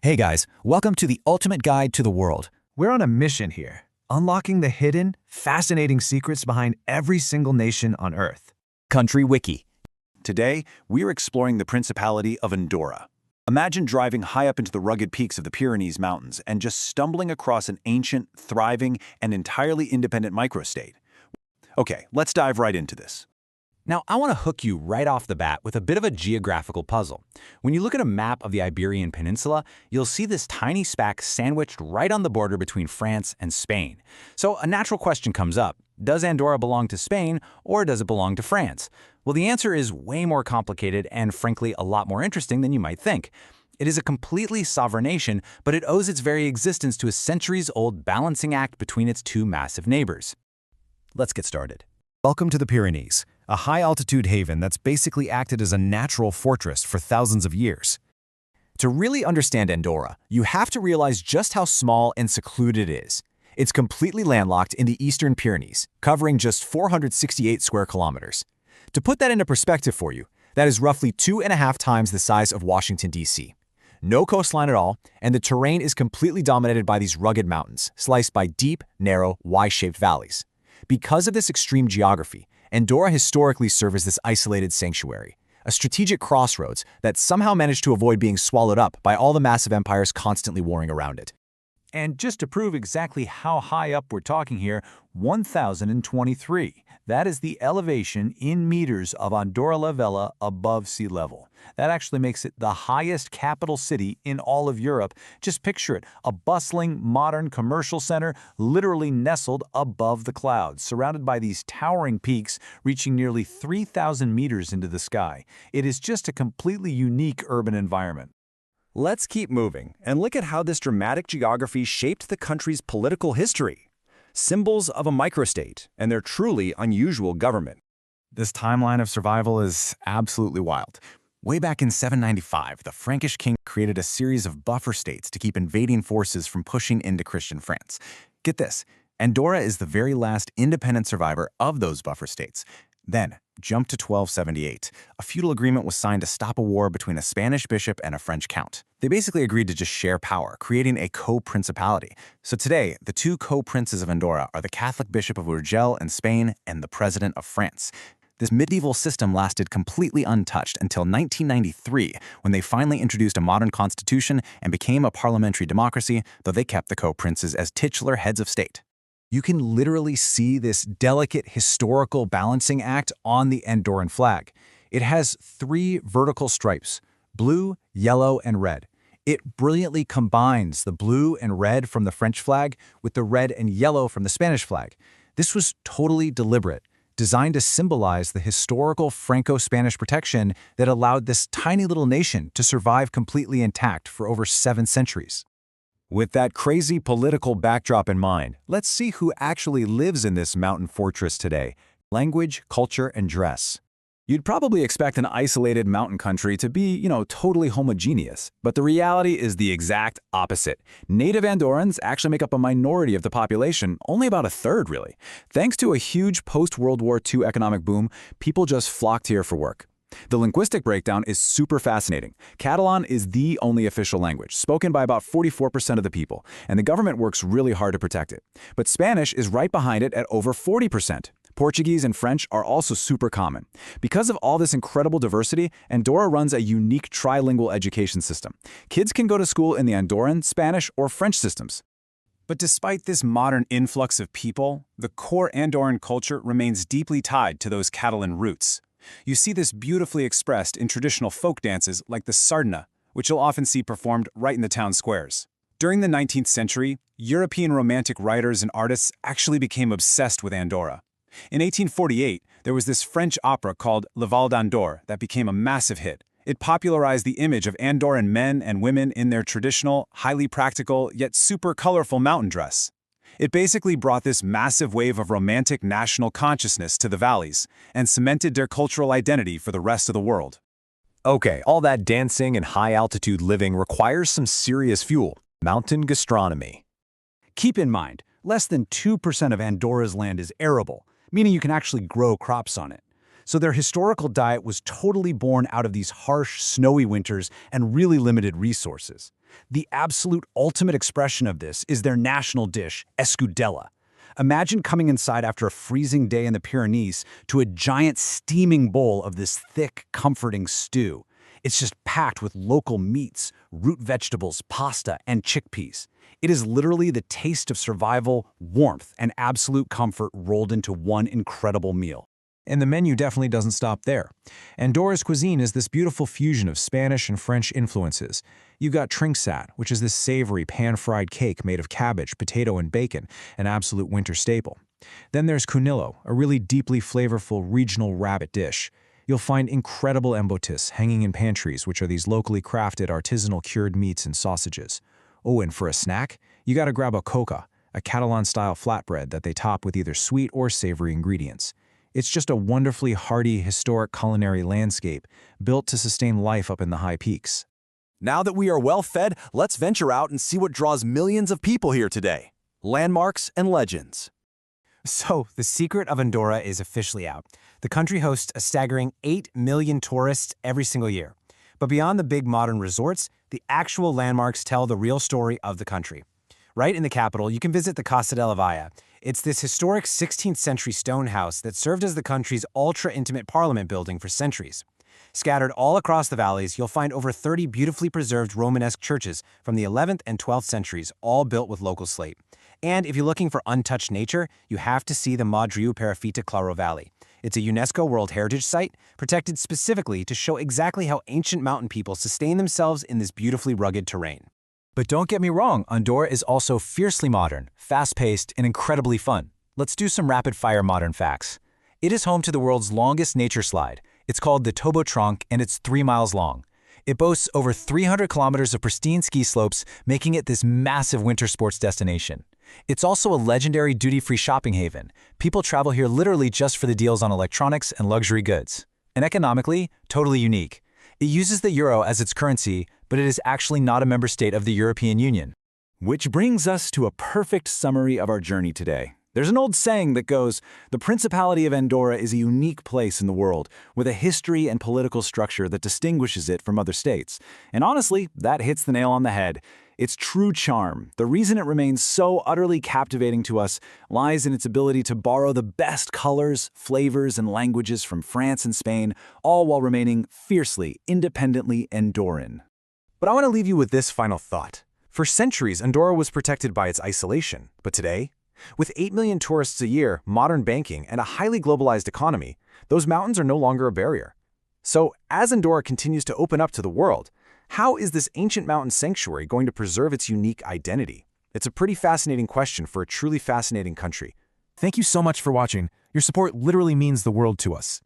Hey guys, welcome to the ultimate guide to the world. We're on a mission here, unlocking the hidden, fascinating secrets behind every single nation on Earth. Country Wiki. Today, we're exploring the Principality of Andorra. Imagine driving high up into the rugged peaks of the Pyrenees mountains and just stumbling across an ancient, thriving, and entirely independent microstate. Okay, let's dive right into this. Now, I want to hook you right off the bat with a bit of a geographical puzzle. When you look at a map of the Iberian Peninsula, you'll see this tiny speck sandwiched right on the border between France and Spain. So a natural question comes up. Does Andorra belong to Spain, or does it belong to France? Well, the answer is way more complicated and, frankly, a lot more interesting than you might think. It is a completely sovereign nation, but it owes its very existence to a centuries-old balancing act between its two massive neighbors. Let's get started. Welcome to the Pyrenees, a high-altitude haven that's basically acted as a natural fortress for thousands of years. To really understand Andorra, you have to realize just how small and secluded it is. It's completely landlocked in the eastern Pyrenees, covering just 468 square kilometers. To put that into perspective for you, that is roughly 2.5 times the size of Washington, D.C. No coastline at all, and the terrain is completely dominated by these rugged mountains, sliced by deep, narrow, Y-shaped valleys. Because of this extreme geography, Andorra historically served as this isolated sanctuary, a strategic crossroads that somehow managed to avoid being swallowed up by all the massive empires constantly warring around it. And just to prove exactly how high up we're talking here, 1,023. That is the elevation in meters of Andorra la Vella above sea level. That actually makes it the highest capital city in all of Europe. Just picture it, a bustling, modern commercial center literally nestled above the clouds, surrounded by these towering peaks reaching nearly 3,000 meters into the sky. It is just a completely unique urban environment. Let's keep moving and look at how this dramatic geography shaped the country's political history. Symbols of a microstate and their truly unusual government. This timeline of survival is absolutely wild. Way back in 795, the Frankish king created a series of buffer states to keep invading forces from pushing into Christian France. Get this, Andorra is the very last independent survivor of those buffer states. Then, jump to 1278. A feudal agreement was signed to stop a war between a Spanish bishop and a French count. They basically agreed to just share power, creating a co-principality. So today, the two co-princes of Andorra are the Catholic Bishop of Meritxell in Spain and the President of France. This medieval system lasted completely untouched until 1993, when they finally introduced a modern constitution and became a parliamentary democracy, though they kept the co-princes as titular heads of state. You can literally see this delicate historical balancing act on the Andorran flag. It has 3 vertical stripes, blue, yellow, and red. It brilliantly combines the blue and red from the French flag with the red and yellow from the Spanish flag. This was totally deliberate, designed to symbolize the historical Franco-Spanish protection that allowed this tiny little nation to survive completely intact for over 7 centuries. With that crazy political backdrop in mind, let's see who actually lives in this mountain fortress today. Language, culture, and dress. You'd probably expect an isolated mountain country to be, totally homogeneous, but the reality is the exact opposite. Native Andorrans actually make up a minority of the population, only about a third really. Thanks to a huge post-World War II economic boom, people just flocked here for work. The linguistic breakdown is super fascinating. Catalan is the only official language, spoken by about 44% of the people, and the government works really hard to protect it. But Spanish is right behind it at over 40%. Portuguese and French are also super common. Because of all this incredible diversity, Andorra runs a unique trilingual education system. Kids can go to school in the Andorran, Spanish, or French systems. But despite this modern influx of people, the core Andorran culture remains deeply tied to those Catalan roots. You see this beautifully expressed in traditional folk dances like the sardana, which you'll often see performed right in the town squares. During the 19th century, European Romantic writers and artists actually became obsessed with Andorra. In 1848, there was this French opera called Le Vall d'Andorra that became a massive hit. It popularized the image of Andorran men and women in their traditional, highly practical, yet super colorful mountain dress. It basically brought this massive wave of romantic national consciousness to the valleys and cemented their cultural identity for the rest of the world. Okay, all that dancing and high-altitude living requires some serious fuel: mountain gastronomy. Keep in mind, less than 2% of Andorra's land is arable, meaning you can actually grow crops on it. So their historical diet was totally born out of these harsh, snowy winters and really limited resources. The absolute ultimate expression of this is their national dish, Escudella. Imagine coming inside after a freezing day in the Pyrenees to a giant steaming bowl of this thick, comforting stew. It's just packed with local meats, root vegetables, pasta, and chickpeas. It is literally the taste of survival, warmth, and absolute comfort rolled into one incredible meal. And the menu definitely doesn't stop there. Andorra's cuisine is this beautiful fusion of Spanish and French influences. You've got Trinxat, which is this savory pan-fried cake made of cabbage, potato, and bacon, an absolute winter staple. Then there's Cunillo, a really deeply flavorful regional rabbit dish. You'll find incredible embotis hanging in pantries, which are these locally crafted artisanal cured meats and sausages. Oh, and for a snack, you gotta grab a coca, a Catalan-style flatbread that they top with either sweet or savory ingredients. It's just a wonderfully hearty, historic culinary landscape built to sustain life up in the high peaks. Now that we are well fed, let's venture out and see what draws millions of people here today. Landmarks and legends. So, the secret of Andorra is officially out. The country hosts a staggering 8 million tourists every single year. But beyond the big modern resorts, the actual landmarks tell the real story of the country. Right in the capital, you can visit the Casa de la Vella. It's this historic 16th century stone house that served as the country's ultra-intimate parliament building for centuries. Scattered all across the valleys, you'll find over 30 beautifully preserved Romanesque churches from the 11th and 12th centuries, all built with local slate. And if you're looking for untouched nature, you have to see the Madriu Perafita Claro Valley. It's a UNESCO World Heritage Site, protected specifically to show exactly how ancient mountain people sustain themselves in this beautifully rugged terrain. But don't get me wrong, Andorra is also fiercely modern, fast-paced, and incredibly fun. Let's do some rapid-fire modern facts. It is home to the world's longest nature slide. It's called the Tobo Trunk, and it's 3 miles long. It boasts over 300 kilometers of pristine ski slopes, making it this massive winter sports destination. It's also a legendary duty-free shopping haven. People travel here literally just for the deals on electronics and luxury goods. And economically, totally unique. It uses the euro as its currency, but it is actually not a member state of the European Union. Which brings us to a perfect summary of our journey today. There's an old saying that goes, the Principality of Andorra is a unique place in the world, with a history and political structure that distinguishes it from other states. And honestly, that hits the nail on the head. Its true charm, the reason it remains so utterly captivating to us, lies in its ability to borrow the best colors, flavors, and languages from France and Spain, all while remaining fiercely, independently Andorran. But I want to leave you with this final thought. For centuries, Andorra was protected by its isolation. But today, with 8 million tourists a year, modern banking, and a highly globalized economy, those mountains are no longer a barrier. So, as Andorra continues to open up to the world, how is this ancient mountain sanctuary going to preserve its unique identity? It's a pretty fascinating question for a truly fascinating country. Thank you so much for watching. Your support literally means the world to us.